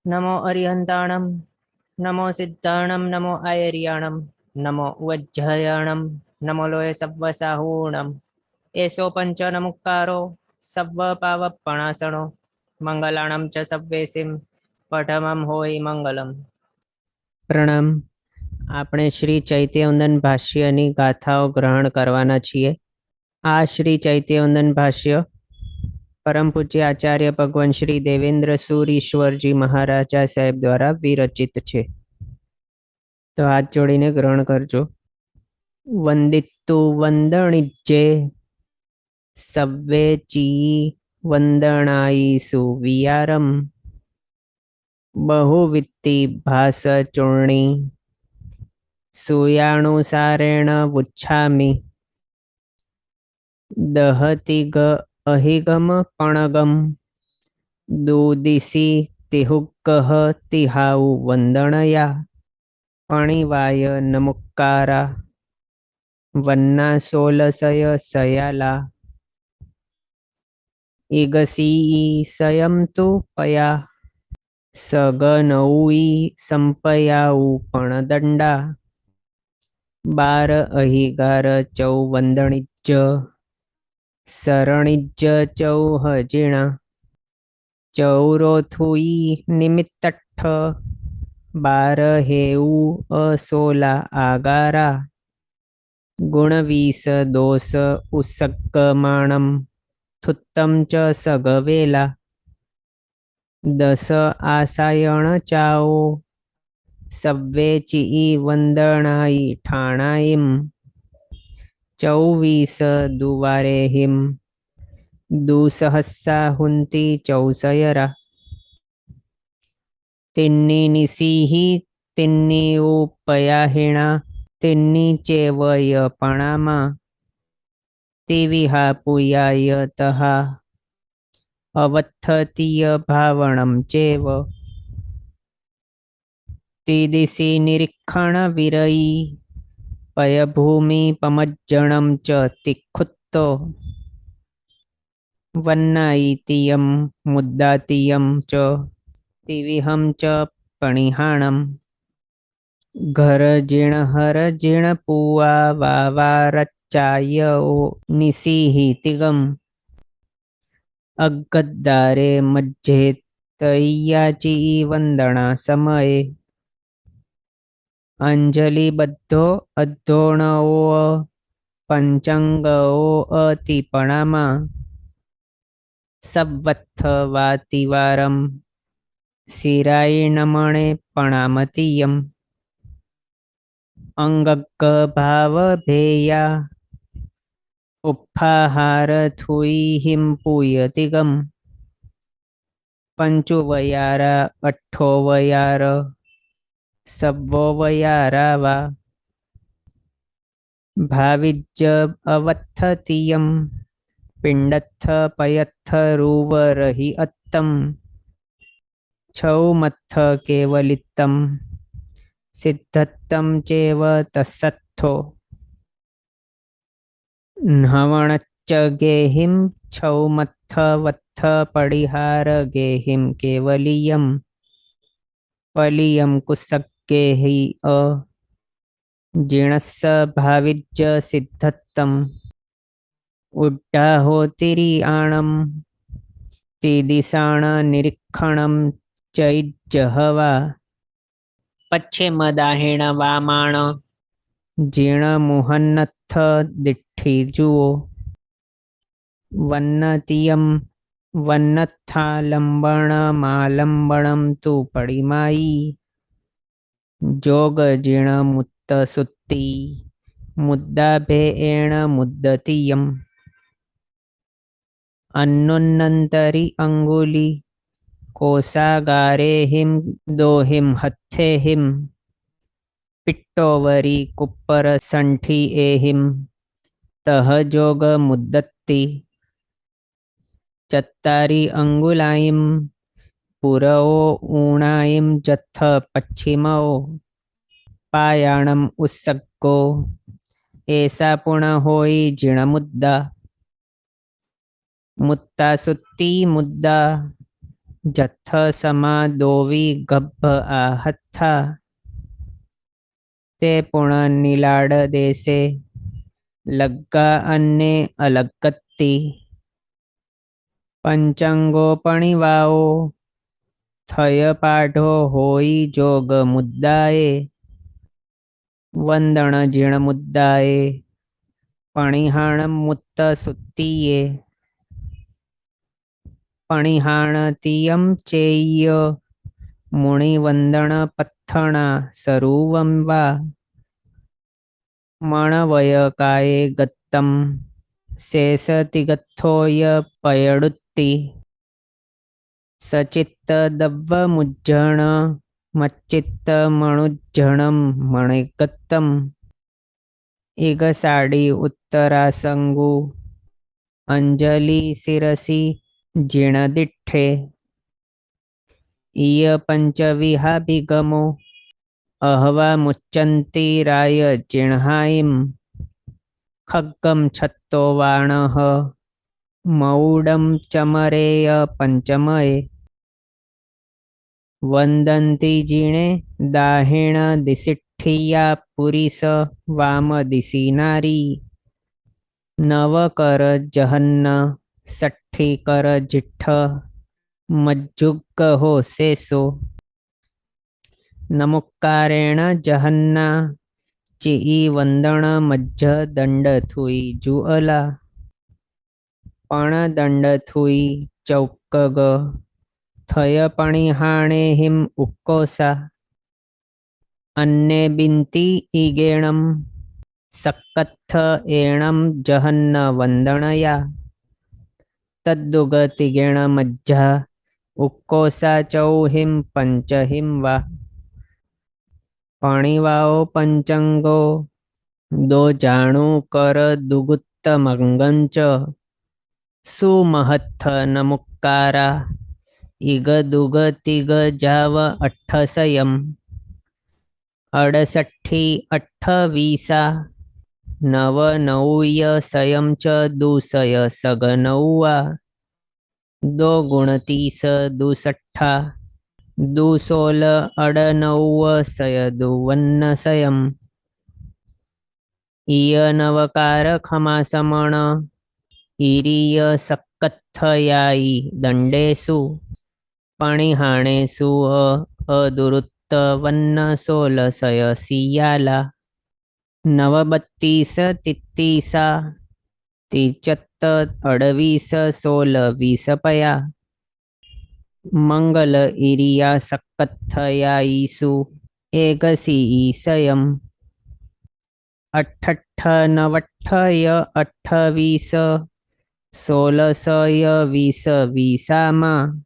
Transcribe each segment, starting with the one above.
नमो अरिहन्ताणं नमो सिद्धाणं नमो आयर्याणं नमो वज्रयाणं नमो लोये सव्वसाहूणम् एषो पञ्चनमुक्कारो सव्वपावपणासनो મંગલાણમ ચ સવ્વેસિમ પઠમમ હોય મંગલમ. પ્રણામ. આપણે શ્રી ચૈત્યવંદન ભાષ્યની ગાથાઓ ગ્રહણ કરવાના છીએ. આ શ્રી ચૈત્યવંદન ભાષ્ય પરમ પૂજ્ય આચાર્ય ભગવાન શ્રી દેવેન્દ્ર સૂર ઈશ્વરજી મહારાજા સાહેબ દ્વારા વિરચિત છે. તો હાથ જોડીને ગ્રહણ કરજો. વંદિતુ વંદણિજ્જે સવ્વેચી વંદણાઈસુ વિયારમ બહુવિત્તિ ભાસ ચૂર્ણી સુયાણુસારેણ વુચ્છામિ દહતિ ગ અહિગમ પણગમ દુદિસી તિહુગહ તિહાઉ વંદણયા પણિવાય નમુક્કારા વન્ના સોલસય સયાલા ઇગસી સયમ તુ પયા સગનૌઈ સંપયાઉ પણદંડા બાર અહિગાર ચૌ વંદણિજ્જ સરણિજ્જ ચૌહજીણા ચૌરોથુઈ નિમિત્તઠ્ઠ બાર હેઉ અસોલા આગારા ગુણવીસ દોષ ઉસક્કમાણમ થુત્તમ ચ સગવેલા દસ આસાયણ ચાઓ સવ્વેચી વંદણાઈ ઠાણાઈમ ચૌવીસ દુવારેહિમ દુસહસ્સા હુંતી ચૌસયરા તિન્ની નિસીહી તિન્ની ઉપયાહિણા તિન્ની ચેવય પણામા તિવિહા પુયાય તહા અવત્થતીય ભાવણમ ચેવ તિદિશી નિરીક્ષણ વિરયી પયભૂમિ પમજ્જણમ ચ તિખુત્તો વન્નાઈતિયમ મુદ્દાતિયમ ચ તિવિહમ ચ પણિહાણમ ઘર જીણહર જીણપુવા વાવારચ્ચાયો નિસીહિતિગમ અગદ્દારે મજ્જે તૈયાચી વંદણા સમયે અંજલિબદ્ધો અધોણઓ પંચંગઓ અતિપણામાં સવત્થ વાતિવારમ શિરાયણમણે પણામતીયમ અંગગ ભાવ ભેયા ઉફ્ફાહાર થુઈહિમ પૂયતિગમ પંચુવયારા અઠ્ઠોવયાર સવ્વોવયારાવા ભાવિજ્જ અવત્થતિયમ પિંડત્થ પયત્થ રૂવરહિ અત્તમ છૌમત્થ કેવલિત્તમ સિદ્ધત્તમ ચેવ તસ્સત્થો નવણચ્ચ ગેહિમ છૌમત્થ વત્થ પડિહાર ગેહિમ કેવલિયમ પલિયમ કુસગ્ગેહિ અ જીણસ્સ ભાવિજ્જ સિદ્ધત્તમ ઉડ્ડાહોતિરિયાણમ તિદિશાણ નિરીક્ષણમ ચૈજ્જહવા પચ્છિમદાહિણ વામાણ જીણમુહન્નત્થ દિઠ્ઠી જુઓ વન્નતિયમ વન્નથાલંબણમાલંબણમ તુ પડિમાયી જોગ જીણમુત્ત સુત્તી મુદ્દાભેએણ મુદ્દતિયમ અન્નુન્નંતરી અંગુલી કોષાગારેહિમ દોહિમ હથ્થેહિમ પિટ્ટોવરી કુપ્પર સંઠી એહિમ તહ જોગ મુદ્દત્તિ ચત્તારી અંગુલાઈમ પુરઓ ઊણાઈમ જથ પશ્ચિમો પાયાણમ ઉત્સગ્ગો એસા પુણ હોઈ જીણમુદ્દા મુત્તા સુત્તી મુદ્દા જથ સમા દોવી ગભ આહથા તે પુણ નીલાડ દેશે લગ્ગા અન્ને અલગત્તી પંચાંગો પણિવાઓ થય પાઢો હોઈ જોગ મુદ્દાએ વંદણ જીણ મુદ્દાએ પણિહાણ મુત્ત સુત્તીએ પણિહાણતિયમ ચેય્ય મુનિવંદણ પથ્થણા સરુવં વા મણવયકાયે ગત્તમ શેષતિગથ્થોય પયડુત્તિ સચિત્ત દવ્વમુજ્જણ મચ્ચિત્ત મણુજ્જણમ મણિગત્તમ ઇગસાડી ઉત્તરાસંગુ અંજલિ શિરસી જીણદિઠ્ઠે ઈય પંચવિહાભિગમો અહવા મુચ્ચંતી રાય ચિણ્હાઈમ ખગ્ગમ છત્તો વાણઃ મૌડમ ચમરેય પંચમયે વંદંતી જીણે દાહિણ દિસિઠ્ઠિયા પુરીસ વામદિશી નારી નવકર જહન્ન સઠ્ઠી કર જિઠ્ઠ મજ્જુગ્ગહો શેષો નમુક્કારેણ જહન્ના ચિઈ વંદણ મજ્જ દંડ થુઈ જુઅલા પણ દંડ થુઈ ચૌકગ થય પણિહાણેહિમ ઉક્કોસા અન્ને બિંતી ઈગેણમ સક્કત્થ એણમ જહન્ન વંદણયા તદ્દુગતિગેણ મજ્જા ઉક્કોસા ચૌહિમ પંચહિમ વા પણિવાઓ પંચંગો દો જાણું કર દુગુત્ત મંગંચ સુમહત્થ નમુક્કારા ઇગ દુગ તિગ જાવ અઠ્ઠસયમ અડસઠ્ઠી અઠ્ઠવીસા નવ નૌય સયમ ચ દુસય સગ નૌવા દો ગુણતીસ દુસઠ્ઠા દુસોલ અડનૌવ સય દુવન્ન સયમ ઈય નવકાર ખમાસમણ ઈરીય સક્કથયાઈ દંડેસુ પણિહાણેસુ અદુરુત્ત વન્ન સોલસય સિયાલા નવબત્તીસ તિત્તીસા તિચત્ત અડવીસ સોલ વીસ પયા મંગલ ઈરિયા સક્કથયાઈસુ એકસી ઈસયમ અઠ્ઠઠ્ઠ નવઠ્ઠય અઠ્ઠવીસ સોલસય વીસ વીસામાં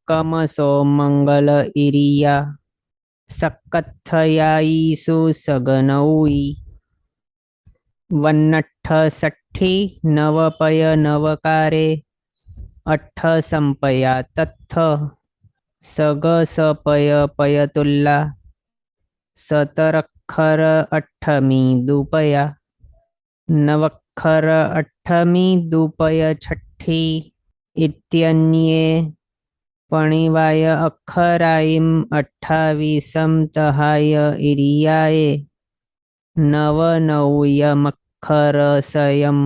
કમસો મંગલ ઈરિયા સક્કથયાઈસુ સગનૌઈ વન્નઠ્ઠ સઠ્ઠી નવપય નવકારે અઠ્ઠ સંપયા તથ્થ સગ સપય પયતુલ્લા સતરક્ષર અઠ્ઠમી દુપયા નવક્ષર અઠ્ઠમી દુપય છઠ્ઠી ઇત્યન્યે પણિવાય અક્ષરાઈમ અઠ્ઠાવીસમ તહાય ઈરિયાએ નવ નૌયમક્ષર સયમ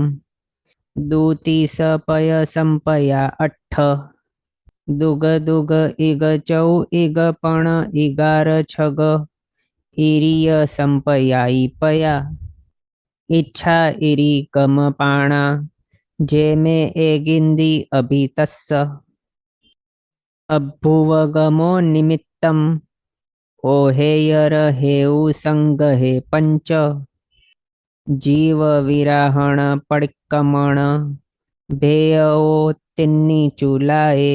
દુતીસ પય સંપયા અઠ્ઠ દુગ દુગ ઇગ ચૌ ઇગ પણ ઇગાર છગ ઈરિય સંપયાઈ પયા ઈચ્છા ઈરી ગમ પાણા જે મે એ ગિંદી અભિતસ્સ અભ્ભુવગમો નિમિત્તમ ઓહેયર હેઉ સંગહે પંચ જીવ વિરાહણ પડિક્કમણ ભેયઓ તિન્ની ચૂલાએ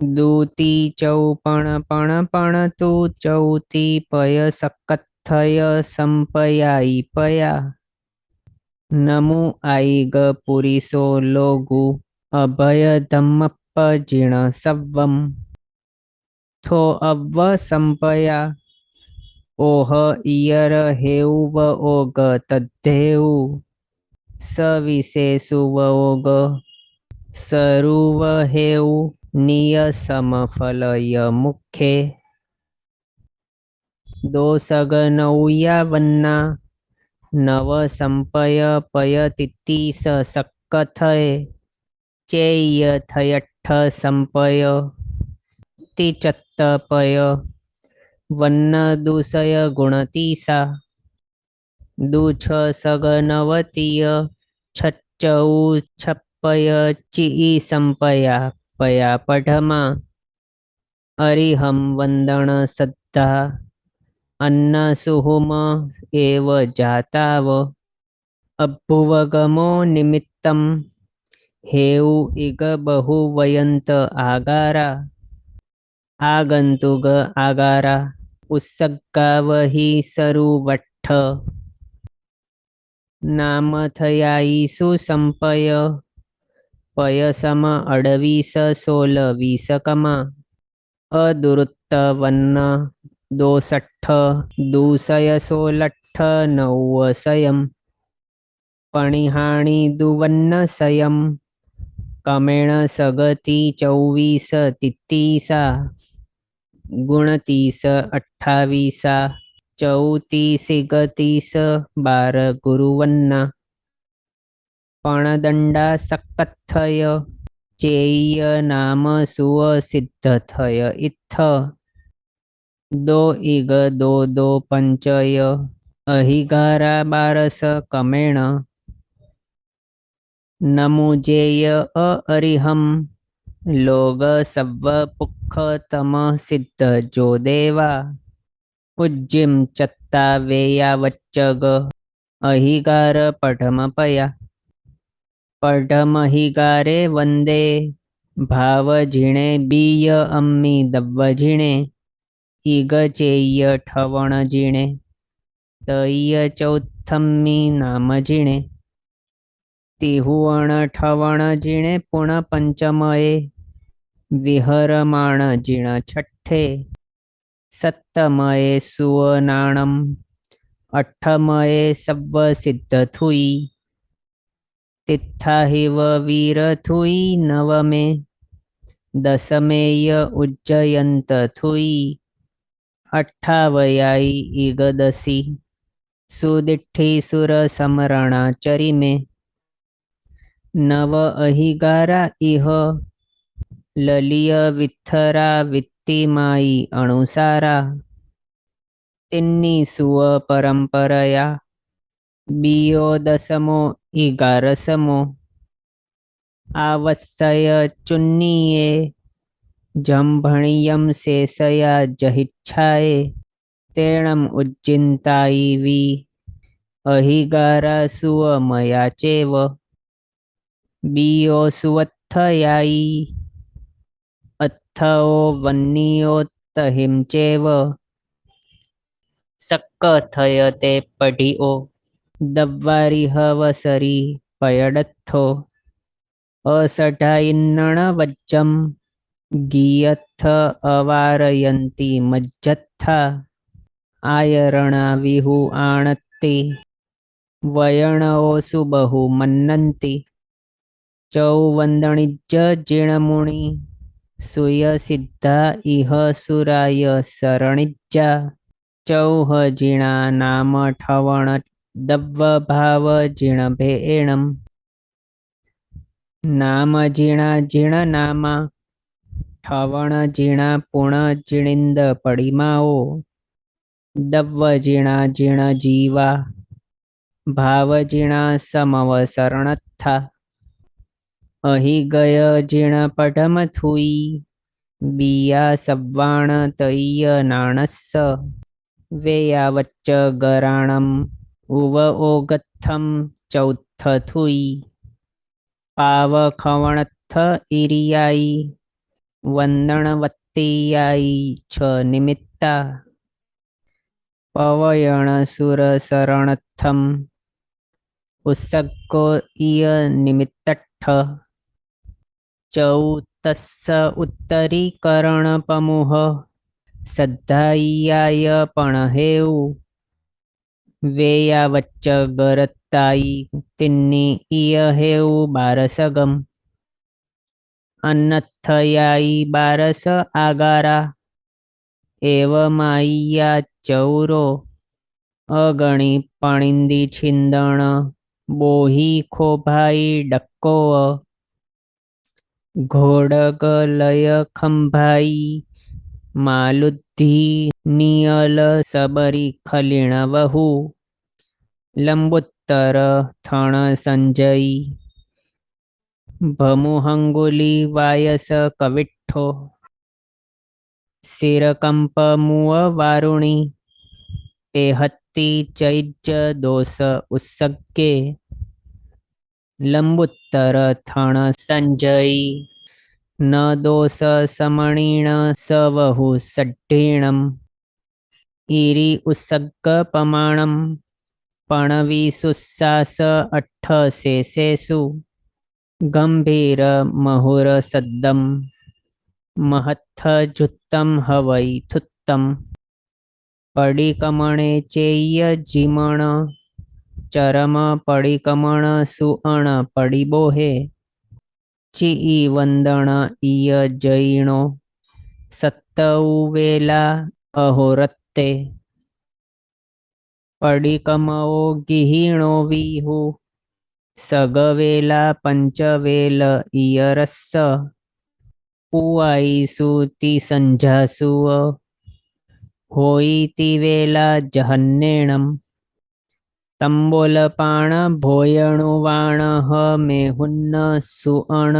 દૂતી ચૌપણ તું ચૌતી પય સક્કથય સંપયાઈ પયા નમુ આઈગ પુરીસો લોગુ અભય ધમ્મપ્પ જીણ સવ્વમ થો અવ્વ સંપયા ઓહ ઈયર હેઉવ ઓગ તદ્ધેઉ સવિશેષુવ ઓગ સરુવ હેઉ नियसमफलय मुखे दोसग नौया वन्ना नव संपय पयतितीस सक्कथय चेय थयट्ठ संपय तिचत्तपय वन्न दूसय गुणतीसा दूछ सगनवतीय छच्चौ छप्पय चिई संपया पया पठमा अरिहं वंदन सद्धा अन्न सुहुम एव जाताव अभुवगमो निमित्तम हेउ इग बहु वयंत आगारा आगंतुग आगारा उत्सग्गावहि सरुवट्ठ नाम थयाईसु संपय पयसम अडवीस सोल वीसकमा अदुरुत्त वन्न दोसट्ठ दूसय सोलट्ठ नौवसयम पणिहाणी दुवन्न सयम कमेण सगती चौवीस तित्तीसा गुणतीस अठ्ठावीसा चौतीसिगतीस बार गुरुवन्ना पणदंडा सक्कथय चेय नाम सुव सिद्धथय इत्थ दो इग दो दो पंचय अहिगारा बारस कमेण नमुजेय अरिहम लोग सव्व पुख तम सिद्ध जो देवा उज्जिम चत्ता वेया वच्चग अहिगार पठमपया पठमहिगारे वंदे भाव झिणे बीय अम्मी दव्व झिणे ईग चेय ठवण झिणे तय चौथम्मी नाम झिणे तिहुवण ठवण झिणे पुण पंचमये विहरमाण झिण छठ्ठे सत्तमये सुवनाणम अठ्ठमये सव्व सिद्ध थुई तित्थाहिव वीर थुई नवमे दसमेय उज्जयंत थुई अट्ठावयाई इगदसी सुदिठ्ठी सुर समरणा चरिमे नव अहिगारा इह ललिय वित्थरा वित्तिमाई अणुसारा तिन्नी सुव परंपरया बियो दसमो इगारसमो आवस्सय चुन्नीये जंभणियम शेषया जहिच्छाए तेणम उज्जिंताई वी अहिगारा सुव मया चेव बियो सुवत्थयाई अत्थओ वन्नियोत्तहिं चेव सक्कथयते पढिओ दव्वारिहवसरी पयडत्थो असठायिन्नण वज्जम गीयत्थ अवारयन्ति मज्जत्था आयरणा विहु आणत्ति वयणओ सुबहु मन्नन्ति चौवंदणिज्ज जिणमुणि सुय सिद्धा इह सुराय सरणिज्जा चौह जिणा नाम ठवण दव्व भाव जिण भेणम नाम जिणा जिण नामा ठवण जिणा पुण जिणिंद पडिमाओ दव्व जिणा जिण जीवा भाव जिणा समवसरणत्था अहि गय जिण पठम थुई बिया सव्वाण तय्य नाणस्स वेया वच्च गराणम उव ओगत्थम चौथ थुई पाव खवणत्थ इरियाई वंदणवत्तियाई छ निमित्ता पवयण सुर शरणत्थम उत्सग्गो इय निमित्तट्ठ चौतस्स उत्तरीकरणपमुह सद्धाईयाय पणहेऊ वेया वच्च गरत्ताई तिन्नी इय हेऊ बारसगम अन्नथयाई बारस आगारा एवमाइया चौरो अगणी पणिंदी छिंदण बोही खोभाई डक्को घोड़ग लय खंभाई मालुद्धी नियल सबरी खलीण वहु लंबुत्तर थण संजयी भमुहंगुली वायस कविट्ठो सिरकंप मुव वारुणी पेहत्ती चैज दोष उत्सगे लंबुत्तर थण संजयी न दोष समणीण सवहु सड्ढीणम ईरी उत्सग पमाणम पणवी सुस्सास अट्ठ शेषेषु गंभीर महुर सद्दम महत्थ जुत्तम हवै थुत्तम पडिकमणे चेय्य जीमण चरम पडिकमण सुअण पडिबोहे चीई वंदण ईय जयिणो सत्त उवेला अहोरत्ते पडिकमओ गिहीणो विहु सगवेला पंचवेल इयरस्स पुआईसु ती संझासु होई ती वेला जहन्नेणम तंबोलपाण भोयणुवाण मेहुन्न सुअण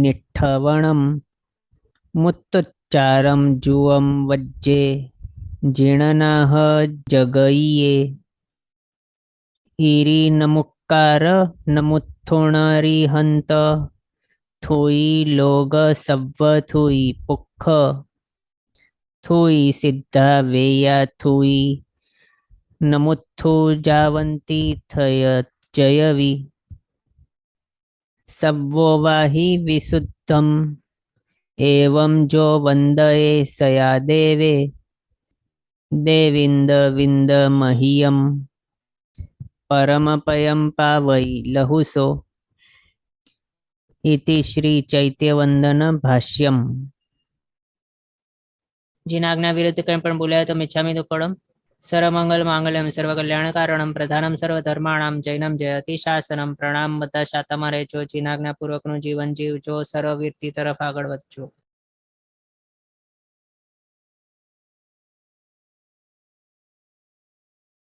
निठ्ठवणम मुत्तुच्चारम जुवम वज्जे जीणनाह जगईये ईरी नमुक्कार नमुत्थुणरिहंत थुई लोग सव्व थुई पुख थुई सिद्धा वेया थुई नमुत्थु जावंती थय जयवी सव्वो वाहि विशुद्धम एवं जो वंदये सया देवे देविंद विंद मह्यम परमपयं पावै लहुसो इति श्री चैत्यवंदन भाष्यम। जिना आज्ञा विरुद्ध कहीं पण बोलाय तो मिच्छामि दुक्कडम सर्वमंगल मांगल्यम सर्वकल्याण कारणम प्रधानम सर्वधर्माणाम जैनम जयति शासनम प्रणाम બધા શાતામાં રહેજો જીના આજ્ઞા પૂર્વકનું જીવન જીવજો સર્વવીરતી તરફ આગળ વધજો।